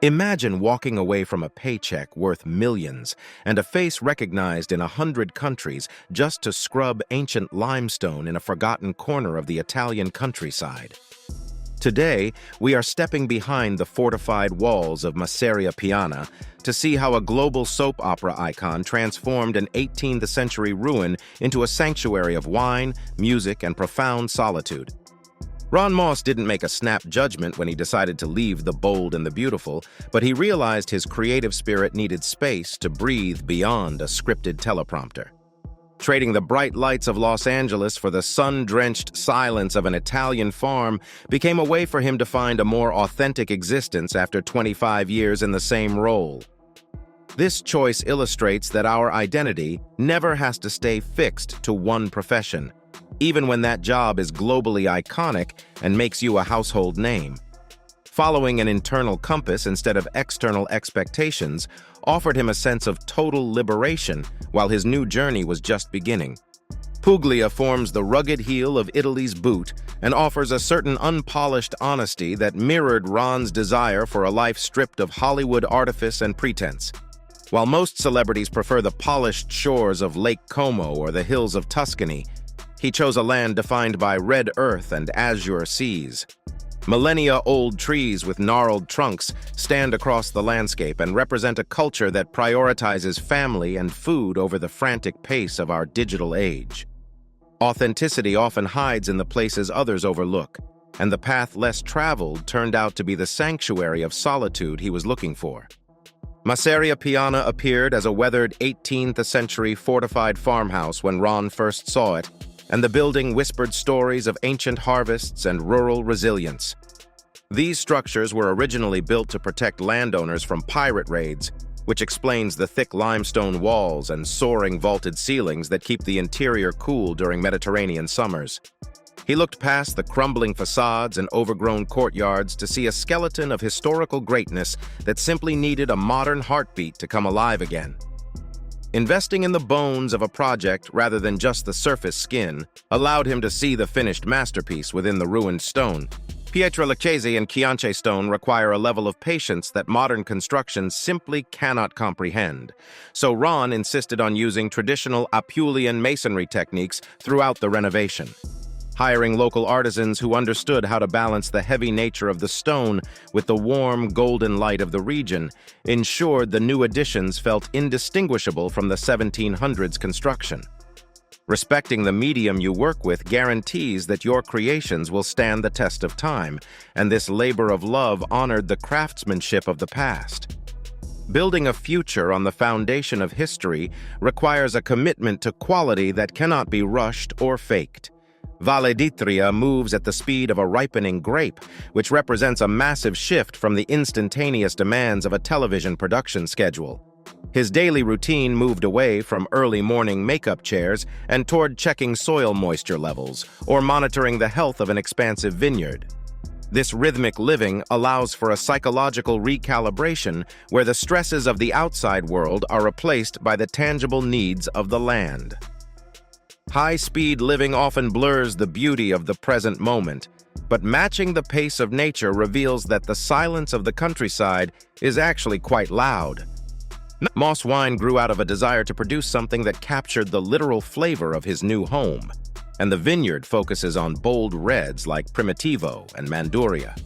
Imagine walking away from a paycheck worth millions and a face recognized in 100 countries just to scrub ancient limestone in a forgotten corner of the Italian countryside. Today, we are stepping behind the fortified walls of Masseria Piana to see how a global soap opera icon transformed an 18th century ruin into a sanctuary of wine, music, and profound solitude. Ronn didn't make a snap judgment when he decided to leave the bold and the beautiful, but he realized his creative spirit needed space to breathe beyond a scripted teleprompter. Trading the bright lights of Los Angeles for the sun-drenched silence of an Italian farm became a way for him to find a more authentic existence after 25 years in the same role. This choice illustrates that our identity never has to stay fixed to one profession, even when that job is globally iconic and makes you a household name. Following an internal compass instead of external expectations offered him a sense of total liberation while his new journey was just beginning. Puglia forms the rugged heel of Italy's boot and offers a certain unpolished honesty that mirrored Ronn's desire for a life stripped of Hollywood artifice and pretense. While most celebrities prefer the polished shores of Lake Como or the hills of Tuscany, he chose a land defined by red earth and azure seas. Millennia-old trees with gnarled trunks stand across the landscape and represent a culture that prioritizes family and food over the frantic pace of our digital age. Authenticity often hides in the places others overlook, and the path less traveled turned out to be the sanctuary of solitude he was looking for. Masseria Piana appeared as a weathered 18th century fortified farmhouse when Ronn first saw it, and the building whispered stories of ancient harvests and rural resilience. These structures were originally built to protect landowners from pirate raids, which explains the thick limestone walls and soaring vaulted ceilings that keep the interior cool during Mediterranean summers. He looked past the crumbling facades and overgrown courtyards to see a skeleton of historical greatness that simply needed a modern heartbeat to come alive again. Investing in the bones of a project rather than just the surface skin allowed him to see the finished masterpiece within the ruined stone. Pietrolaccese and Chianti stone require a level of patience that modern construction simply cannot comprehend. So Ronn insisted on using traditional Apulian masonry techniques throughout the renovation. Hiring local artisans who understood how to balance the heavy nature of the stone with the warm, golden light of the region ensured the new additions felt indistinguishable from the 1700s construction. Respecting the medium you work with guarantees that your creations will stand the test of time, and this labor of love honored the craftsmanship of the past. Building a future on the foundation of history requires a commitment to quality that cannot be rushed or faked. Valle d'Itria moves at the speed of a ripening grape, which represents a massive shift from the instantaneous demands of a television production schedule. His daily routine moved away from early morning makeup chairs and toward checking soil moisture levels or monitoring the health of an expansive vineyard. This rhythmic living allows for a psychological recalibration where the stresses of the outside world are replaced by the tangible needs of the land. High-speed living often blurs the beauty of the present moment, but matching the pace of nature reveals that the silence of the countryside is actually quite loud. Moss wine grew out of a desire to produce something that captured the literal flavor of his new home, and the vineyard focuses on bold reds like Primitivo and Manduria.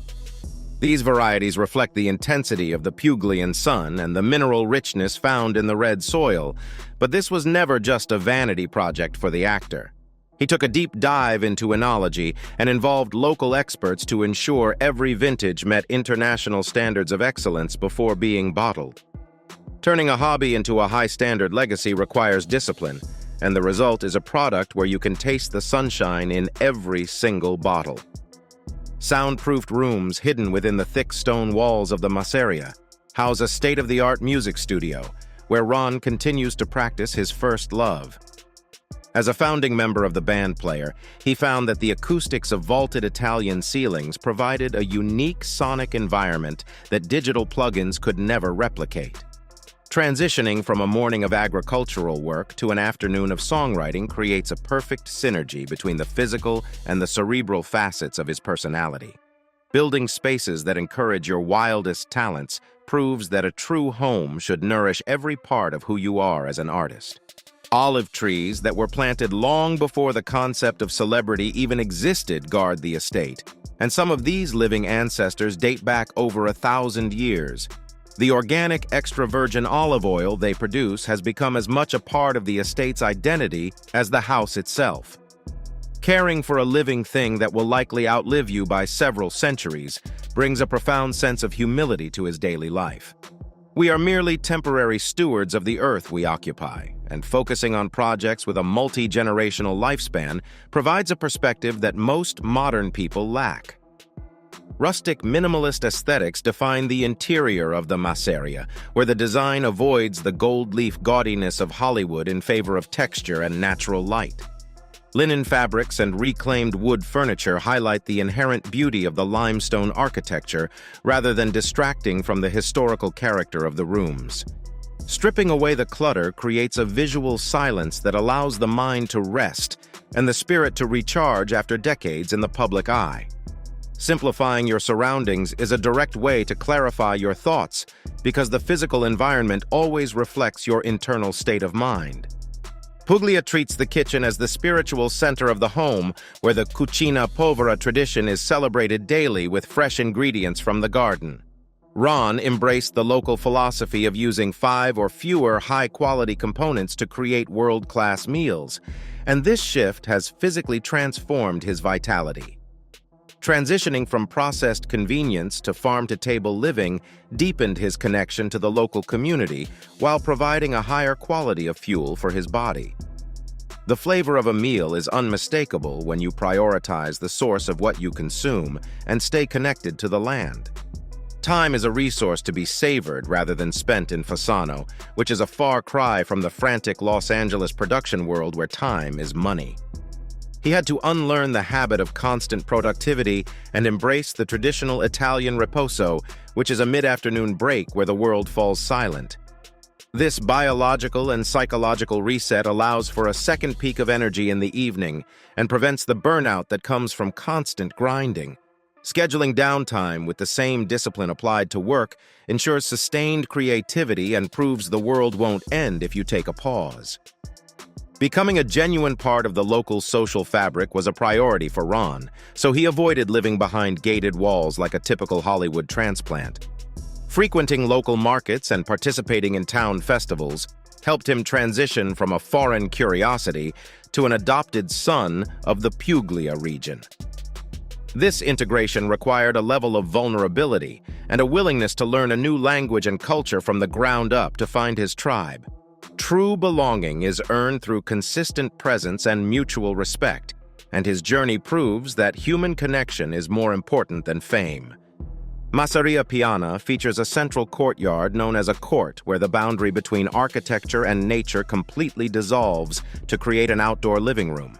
These varieties reflect the intensity of the Puglian sun and the mineral richness found in the red soil, but this was never just a vanity project for the actor. He took a deep dive into enology and involved local experts to ensure every vintage met international standards of excellence before being bottled. Turning a hobby into a high-standard legacy requires discipline, and the result is a product where you can taste the sunshine in every single bottle. Soundproofed rooms hidden within the thick stone walls of the Masseria house a state-of-the-art music studio where Ronn continues to practice his first love. As a founding member of the band player, he found that the acoustics of vaulted Italian ceilings provided a unique sonic environment that digital plugins could never replicate. Transitioning from a morning of agricultural work to an afternoon of songwriting creates a perfect synergy between the physical and the cerebral facets of his personality. Building spaces that encourage your wildest talents proves that a true home should nourish every part of who you are as an artist. Olive trees that were planted long before the concept of celebrity even existed guard the estate, and some of these living ancestors date back over 1,000 years. The organic extra virgin olive oil they produce has become as much a part of the estate's identity as the house itself. Caring for a living thing that will likely outlive you by several centuries brings a profound sense of humility to his daily life. We are merely temporary stewards of the earth we occupy, and focusing on projects with a multi-generational lifespan provides a perspective that most modern people lack. Rustic minimalist aesthetics define the interior of the Masseria, where the design avoids the gold leaf gaudiness of Hollywood in favor of texture and natural light. Linen fabrics and reclaimed wood furniture highlight the inherent beauty of the limestone architecture rather than distracting from the historical character of the rooms. Stripping away the clutter creates a visual silence that allows the mind to rest and the spirit to recharge after decades in the public eye. Simplifying your surroundings is a direct way to clarify your thoughts because the physical environment always reflects your internal state of mind. Puglia treats the kitchen as the spiritual center of the home, where the cucina povera tradition is celebrated daily with fresh ingredients from the garden. Ronn embraced the local philosophy of using 5 or fewer high-quality components to create world-class meals, and this shift has physically transformed his vitality. Transitioning from processed convenience to farm-to-table living deepened his connection to the local community while providing a higher quality of fuel for his body. The flavor of a meal is unmistakable when you prioritize the source of what you consume and stay connected to the land. Time is a resource to be savored rather than spent in Fasano, which is a far cry from the frantic Los Angeles production world where time is money. He had to unlearn the habit of constant productivity and embrace the traditional Italian riposo, which is a mid-afternoon break where the world falls silent. This biological and psychological reset allows for a second peak of energy in the evening and prevents the burnout that comes from constant grinding. Scheduling downtime with the same discipline applied to work ensures sustained creativity and proves the world won't end if you take a pause. Becoming a genuine part of the local social fabric was a priority for Ronn, so he avoided living behind gated walls like a typical Hollywood transplant. Frequenting local markets and participating in town festivals helped him transition from a foreign curiosity to an adopted son of the Puglia region. This integration required a level of vulnerability and a willingness to learn a new language and culture from the ground up to find his tribe. True belonging is earned through consistent presence and mutual respect, and his journey proves that human connection is more important than fame. Masseria Piana features a central courtyard known as a court where the boundary between architecture and nature completely dissolves to create an outdoor living room.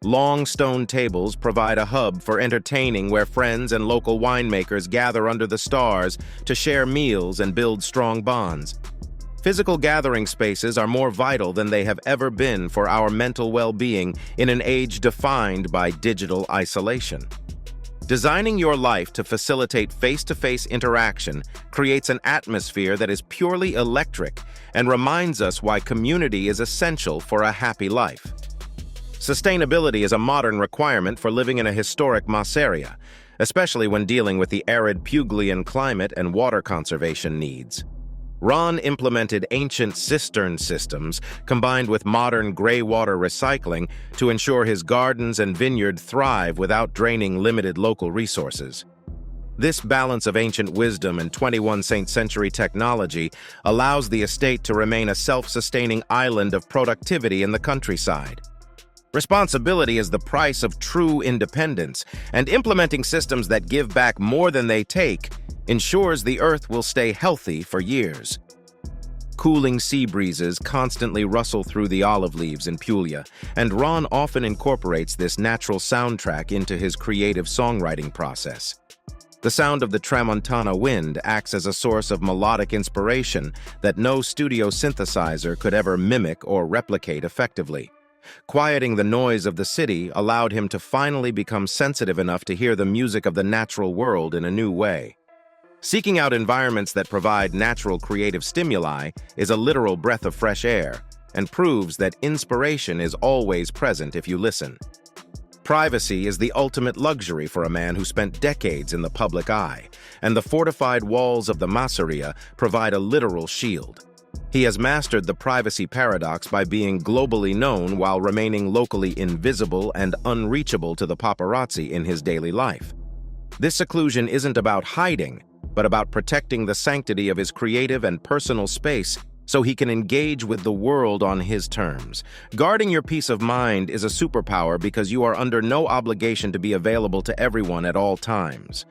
Long stone tables provide a hub for entertaining where friends and local winemakers gather under the stars to share meals and build strong bonds. Physical gathering spaces are more vital than they have ever been for our mental well-being in an age defined by digital isolation. Designing your life to facilitate face-to-face interaction creates an atmosphere that is purely electric and reminds us why community is essential for a happy life. Sustainability is a modern requirement for living in a historic masseria, especially when dealing with the arid Puglian climate and water conservation needs. Ronn implemented ancient cistern systems combined with modern gray water recycling to ensure his gardens and vineyard thrive without draining limited local resources. This balance of ancient wisdom and 21st century technology allows the estate to remain a self-sustaining island of productivity in the countryside. Responsibility is the price of true independence, and implementing systems that give back more than they take ensures the earth will stay healthy for years. Cooling sea breezes constantly rustle through the olive leaves in Puglia, and Ronn often incorporates this natural soundtrack into his creative songwriting process. The sound of the tramontana wind acts as a source of melodic inspiration that no studio synthesizer could ever mimic or replicate effectively. Quieting the noise of the city allowed him to finally become sensitive enough to hear the music of the natural world in a new way. Seeking out environments that provide natural creative stimuli is a literal breath of fresh air and proves that inspiration is always present if you listen. Privacy is the ultimate luxury for a man who spent decades in the public eye, and the fortified walls of the Masseria provide a literal shield. He has mastered the privacy paradox by being globally known while remaining locally invisible and unreachable to the paparazzi in his daily life. This seclusion isn't about hiding, but about protecting the sanctity of his creative and personal space so he can engage with the world on his terms. Guarding your peace of mind is a superpower because you are under no obligation to be available to everyone at all times.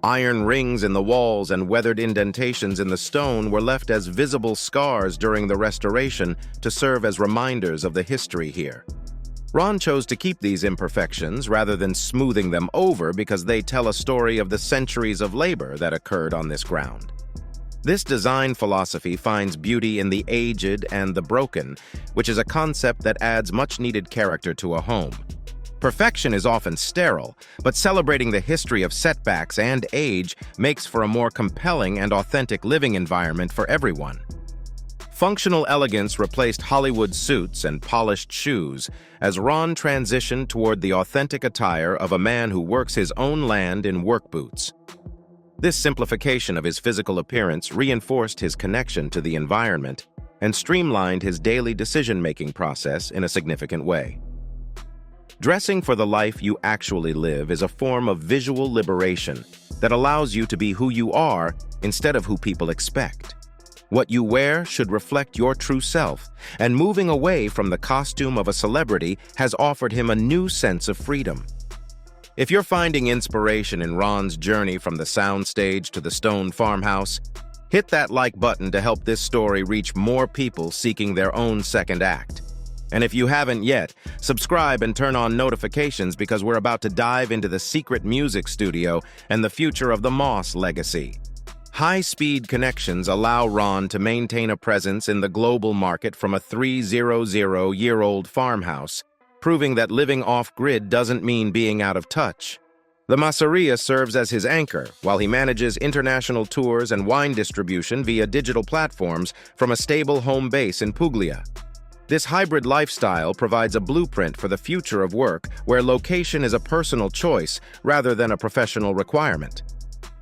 Iron rings in the walls and weathered indentations in the stone were left as visible scars during the restoration to serve as reminders of the history here. Ronn chose to keep these imperfections rather than smoothing them over because they tell a story of the centuries of labor that occurred on this ground. This design philosophy finds beauty in the aged and the broken, which is a concept that adds much-needed character to a home. Perfection is often sterile, but celebrating the history of setbacks and age makes for a more compelling and authentic living environment for everyone. Functional elegance replaced Hollywood suits and polished shoes as Ronn transitioned toward the authentic attire of a man who works his own land in work boots. This simplification of his physical appearance reinforced his connection to the environment and streamlined his daily decision-making process in a significant way. Dressing for the life you actually live is a form of visual liberation that allows you to be who you are instead of who people expect. What you wear should reflect your true self, and moving away from the costume of a celebrity has offered him a new sense of freedom. If you're finding inspiration in Ronn's journey from the soundstage to the stone farmhouse, hit that like button to help this story reach more people seeking their own second act. And if you haven't yet, subscribe and turn on notifications because we're about to dive into the secret music studio and the future of the Moss legacy. High-speed connections allow Ronn to maintain a presence in the global market from a 300-year-old farmhouse, proving that living off-grid doesn't mean being out of touch. The Masseria serves as his anchor, while he manages international tours and wine distribution via digital platforms from a stable home base in Puglia. This hybrid lifestyle provides a blueprint for the future of work where location is a personal choice rather than a professional requirement.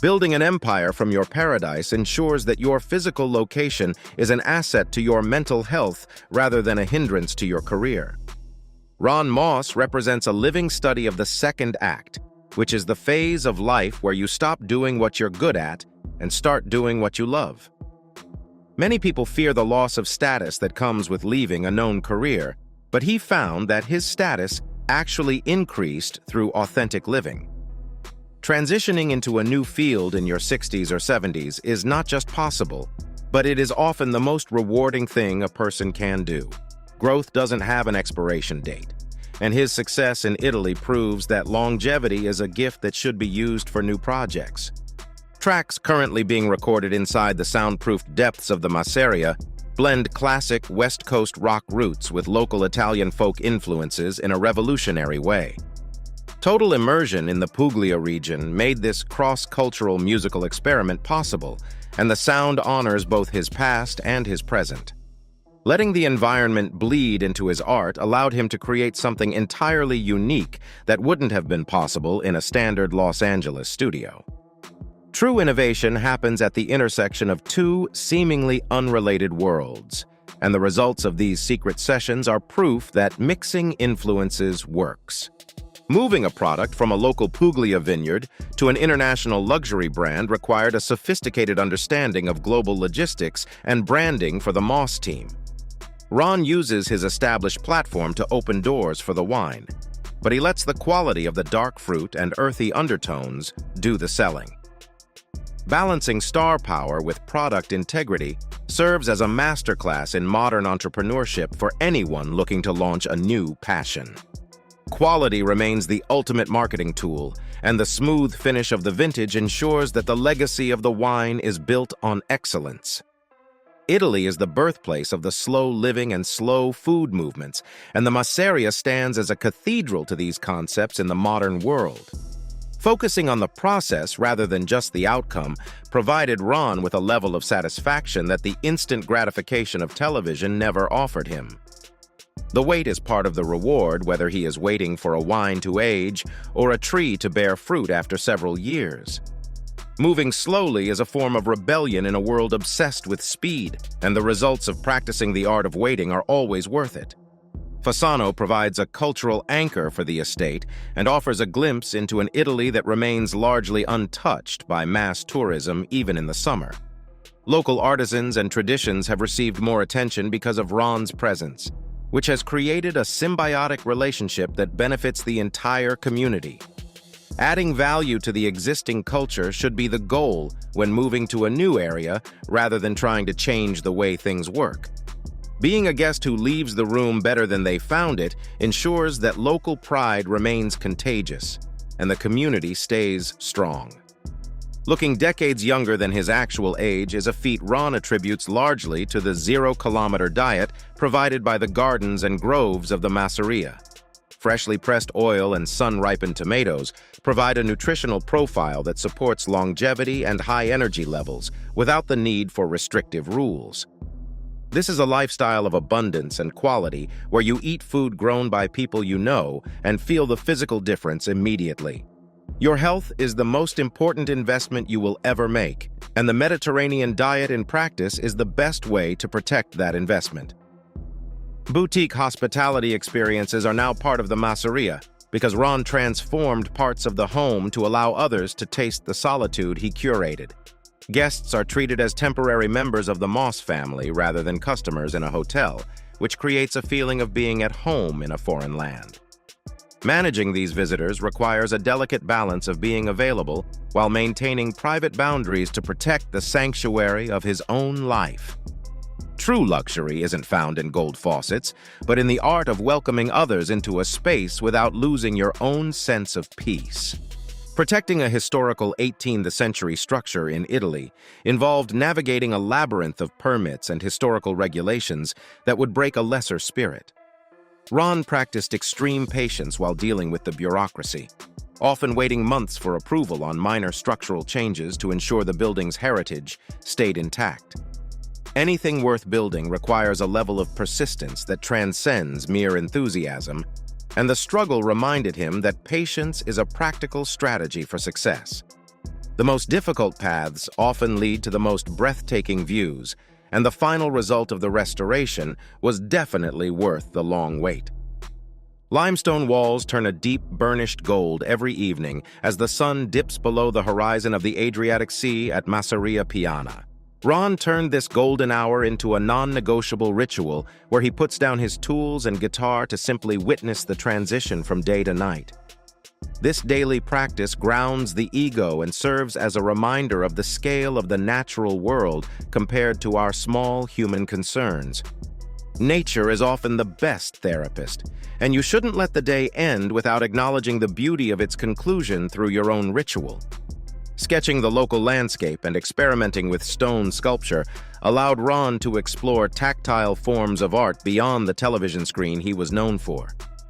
Building an empire from your paradise ensures that your physical location is an asset to your mental health rather than a hindrance to your career. Ronn Moss represents a living study of the second act, which is the phase of life where you stop doing what you're good at and start doing what you love. Many people fear the loss of status that comes with leaving a known career, but he found that his status actually increased through authentic living. Transitioning into a new field in your 60s or 70s is not just possible, but it is often the most rewarding thing a person can do. Growth doesn't have an expiration date, and his success in Italy proves that longevity is a gift that should be used for new projects. Tracks currently being recorded inside the soundproofed depths of the Masseria blend classic West Coast rock roots with local Italian folk influences in a revolutionary way. Total immersion in the Puglia region made this cross-cultural musical experiment possible, and the sound honors both his past and his present. Letting the environment bleed into his art allowed him to create something entirely unique that wouldn't have been possible in a standard Los Angeles studio. True innovation happens at the intersection of two seemingly unrelated worlds, and the results of these secret sessions are proof that mixing influences works. Moving a product from a local Puglia vineyard to an international luxury brand required a sophisticated understanding of global logistics and branding for the Moss team. Ronn uses his established platform to open doors for the wine, but he lets the quality of the dark fruit and earthy undertones do the selling. Balancing star power with product integrity serves as a masterclass in modern entrepreneurship for anyone looking to launch a new passion. Quality remains the ultimate marketing tool, and the smooth finish of the vintage ensures that the legacy of the wine is built on excellence. Italy is the birthplace of the slow living and slow food movements, and the Masseria stands as a cathedral to these concepts in the modern world. Focusing on the process rather than just the outcome provided Ronn with a level of satisfaction that the instant gratification of television never offered him. The wait is part of the reward, whether he is waiting for a wine to age or a tree to bear fruit after several years. Moving slowly is a form of rebellion in a world obsessed with speed, and the results of practicing the art of waiting are always worth it. Fasano provides a cultural anchor for the estate and offers a glimpse into an Italy that remains largely untouched by mass tourism even in the summer. Local artisans and traditions have received more attention because of Ronn's presence, which has created a symbiotic relationship that benefits the entire community. Adding value to the existing culture should be the goal when moving to a new area rather than trying to change the way things work. Being a guest who leaves the room better than they found it ensures that local pride remains contagious and the community stays strong. Looking decades younger than his actual age is a feat Ronn attributes largely to the zero-kilometer diet provided by the gardens and groves of the Masseria. Freshly pressed oil and sun-ripened tomatoes provide a nutritional profile that supports longevity and high energy levels without the need for restrictive rules. This is a lifestyle of abundance and quality where you eat food grown by people you know and feel the physical difference immediately. Your health is the most important investment you will ever make, and the Mediterranean diet in practice is the best way to protect that investment. Boutique hospitality experiences are now part of the Masseria because Ronn transformed parts of the home to allow others to taste the solitude he curated. Guests are treated as temporary members of the Moss family rather than customers in a hotel, which creates a feeling of being at home in a foreign land. Managing these visitors requires a delicate balance of being available while maintaining private boundaries to protect the sanctuary of his own life. True luxury isn't found in gold faucets, but in the art of welcoming others into a space without losing your own sense of peace. Protecting a historical 18th century structure in Italy involved navigating a labyrinth of permits and historical regulations that would break a lesser spirit. Ronn practiced extreme patience while dealing with the bureaucracy, often waiting months for approval on minor structural changes to ensure the building's heritage stayed intact. Anything worth building requires a level of persistence that transcends mere enthusiasm, and the struggle reminded him that patience is a practical strategy for success. The most difficult paths often lead to the most breathtaking views, and the final result of the restoration was definitely worth the long wait. Limestone walls turn a deep, burnished gold every evening as the sun dips below the horizon of the Adriatic Sea at Masseria Piana. Ronn turned this golden hour into a non-negotiable ritual where he puts down his tools and guitar to simply witness the transition from day to night. This daily practice grounds the ego and serves as a reminder of the scale of the natural world compared to our small human concerns. Nature is often the best therapist, and you shouldn't let the day end without acknowledging the beauty of its conclusion through your own ritual. Sketching the local landscape and experimenting with stone sculpture allowed Ronn to explore tactile forms of art beyond the television screen he was known for.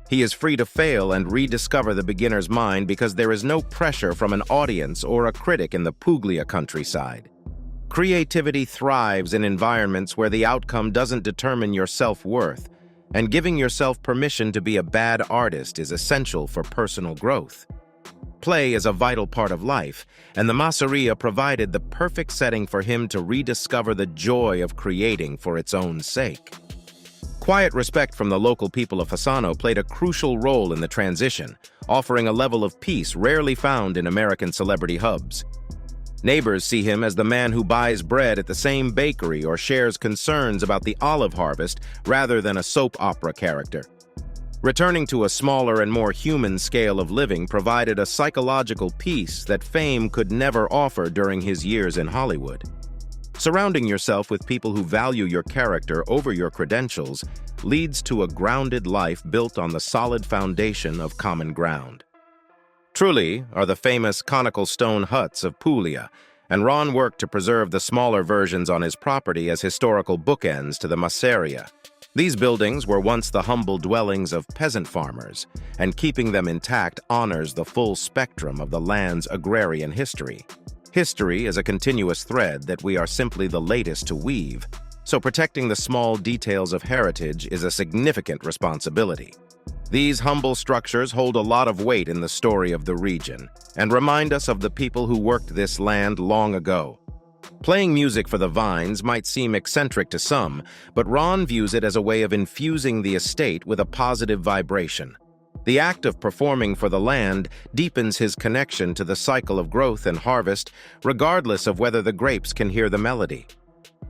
He is free to fail and rediscover the beginner's mind because there is no pressure from an audience or a critic in the Puglia countryside. Creativity thrives in environments where the outcome doesn't determine your self-worth, and giving yourself permission to be a bad artist is essential for personal growth. Play is a vital part of life, and the Masseria provided the perfect setting for him to rediscover the joy of creating for its own sake. Quiet respect from the local people of Fasano played a crucial role in the transition, offering a level of peace rarely found in American celebrity hubs. Neighbors see him as the man who buys bread at the same bakery or shares concerns about the olive harvest rather than a soap opera character. Returning to a smaller and more human scale of living provided a psychological peace that fame could never offer during his years in Hollywood. Surrounding yourself with people who value your character over your credentials leads to a grounded life built on the solid foundation of common ground. Truly are the famous conical stone huts of Puglia, and Ronn worked to preserve the smaller versions on his property as historical bookends to the Masseria. These buildings were once the humble dwellings of peasant farmers, and keeping them intact honors the full spectrum of the land's agrarian history. History is a continuous thread that we are simply the latest to weave, so protecting the small details of heritage is a significant responsibility. These humble structures hold a lot of weight in the story of the region and remind us of the people who worked this land long ago. Playing music for the vines might seem eccentric to some, but Ronn views it as a way of infusing the estate with a positive vibration. The act of performing for the land deepens his connection to the cycle of growth and harvest, regardless of whether the grapes can hear the melody.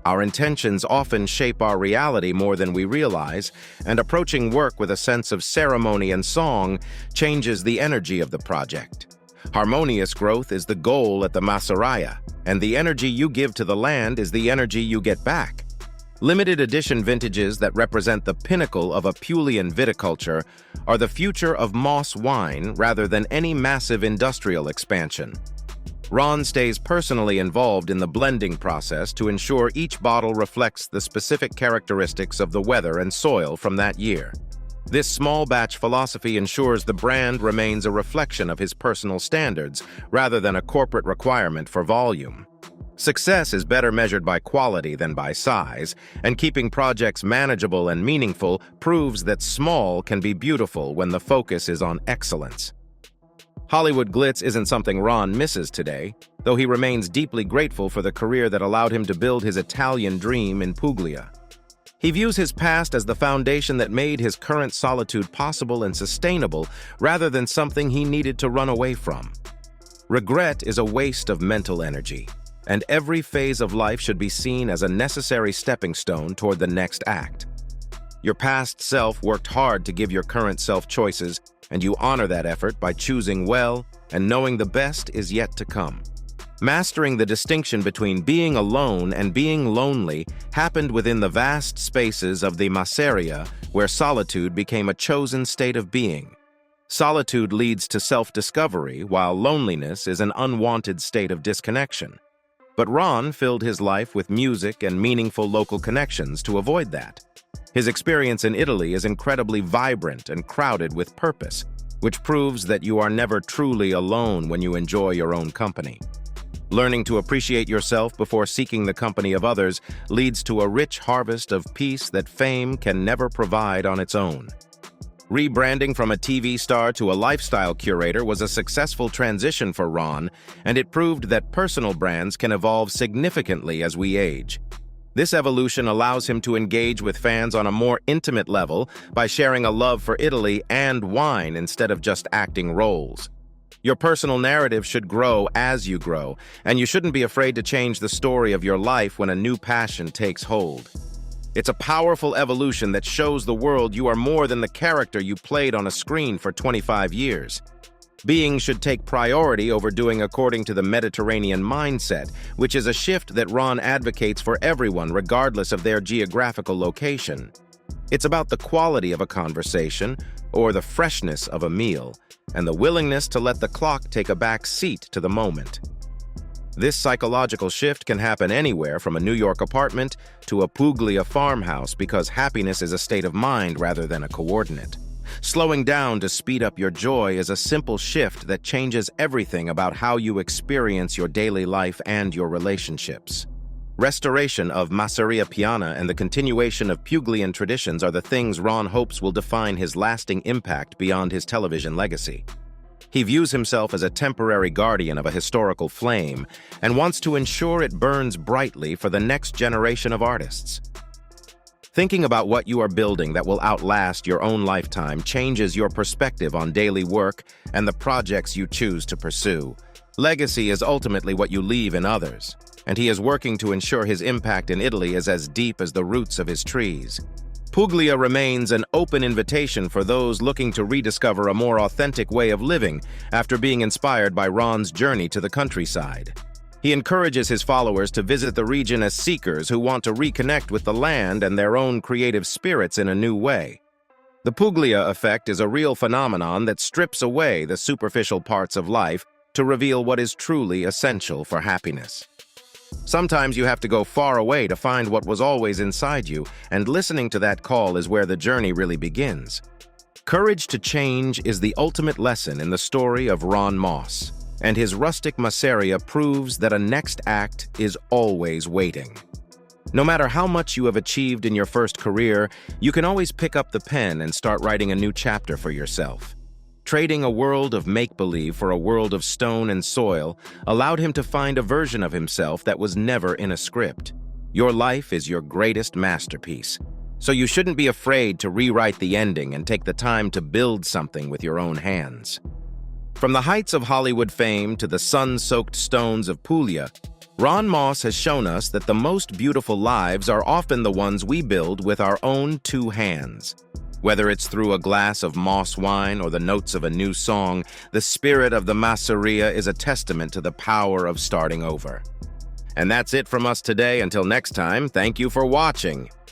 Our intentions often shape our reality more than we realize, and approaching work with a sense of ceremony and song changes the energy of the project. Harmonious growth is the goal at the Masseria, and the energy you give to the land is the energy you get back. Limited edition vintages that represent the pinnacle of a Puglian viticulture are the future of moss wine rather than any massive industrial expansion. Ronn stays personally involved in the blending process to ensure each bottle reflects the specific characteristics of the weather and soil from that year. This small batch philosophy ensures the brand remains a reflection of his personal standards rather than a corporate requirement for volume. Success is better measured by quality than by size, and keeping projects manageable and meaningful proves that small can be beautiful when the focus is on excellence. Hollywood glitz isn't something Ronn misses today, though he remains deeply grateful for the career that allowed him to build his Italian dream in Puglia. He views his past as the foundation that made his current solitude possible and sustainable rather than something he needed to run away from. Regret is a waste of mental energy, and every phase of life should be seen as a necessary stepping stone toward the next act. Your past self worked hard to give your current self choices, and you honor that effort by choosing well and knowing the best is yet to come. Mastering the distinction between being alone and being lonely happened within the vast spaces of the Masseria, where solitude became a chosen state of being. Solitude leads to self-discovery, while loneliness is an unwanted state of disconnection. But Ronn filled his life with music and meaningful local connections to avoid that. His experience in Italy is incredibly vibrant and crowded with purpose, which proves that you are never truly alone when you enjoy your own company. Learning to appreciate yourself before seeking the company of others leads to a rich harvest of peace that fame can never provide on its own. Rebranding from a TV star to a lifestyle curator was a successful transition for Ronn, and it proved that personal brands can evolve significantly as we age. This evolution allows him to engage with fans on a more intimate level by sharing a love for Italy and wine instead of just acting roles. Your personal narrative should grow as you grow, and you shouldn't be afraid to change the story of your life when a new passion takes hold. It's a powerful evolution that shows the world you are more than the character you played on a screen for 25 years. Being should take priority over doing according to the Mediterranean mindset, which is a shift that Ronn advocates for everyone regardless of their geographical location. It's about the quality of a conversation or the freshness of a meal, and the willingness to let the clock take a back seat to the moment. This psychological shift can happen anywhere from a New York apartment to a Puglia farmhouse because happiness is a state of mind rather than a coordinate. Slowing down to speed up your joy is a simple shift that changes everything about how you experience your daily life and your relationships. Restoration of Masseria Piana and the continuation of Puglian traditions are the things Ronn hopes will define his lasting impact beyond his television legacy. He views himself as a temporary guardian of a historical flame and wants to ensure it burns brightly for the next generation of artists. Thinking about what you are building that will outlast your own lifetime changes your perspective on daily work and the projects you choose to pursue. Legacy is ultimately what you leave in others, and he is working to ensure his impact in Italy is as deep as the roots of his trees. Puglia remains an open invitation for those looking to rediscover a more authentic way of living after being inspired by Ronn's journey to the countryside. He encourages his followers to visit the region as seekers who want to reconnect with the land and their own creative spirits in a new way. The Puglia effect is a real phenomenon that strips away the superficial parts of life to reveal what is truly essential for happiness. Sometimes you have to go far away to find what was always inside you, and listening to that call is where the journey really begins. Courage to change is the ultimate lesson in the story of Ronn Moss, and his Rustic Masseria proves that a next act is always waiting. No matter how much you have achieved in your first career, you can always pick up the pen and start writing a new chapter for yourself. Trading a world of make-believe for a world of stone and soil allowed him to find a version of himself that was never in a script. Your life is your greatest masterpiece, so you shouldn't be afraid to rewrite the ending and take the time to build something with your own hands. From the heights of Hollywood fame to the sun-soaked stones of Puglia, Ronn Moss has shown us that the most beautiful lives are often the ones we build with our own two hands. Whether it's through a glass of moss wine or the notes of a new song, the spirit of the Masseria is a testament to the power of starting over. And that's it from us today. Until next time, thank you for watching.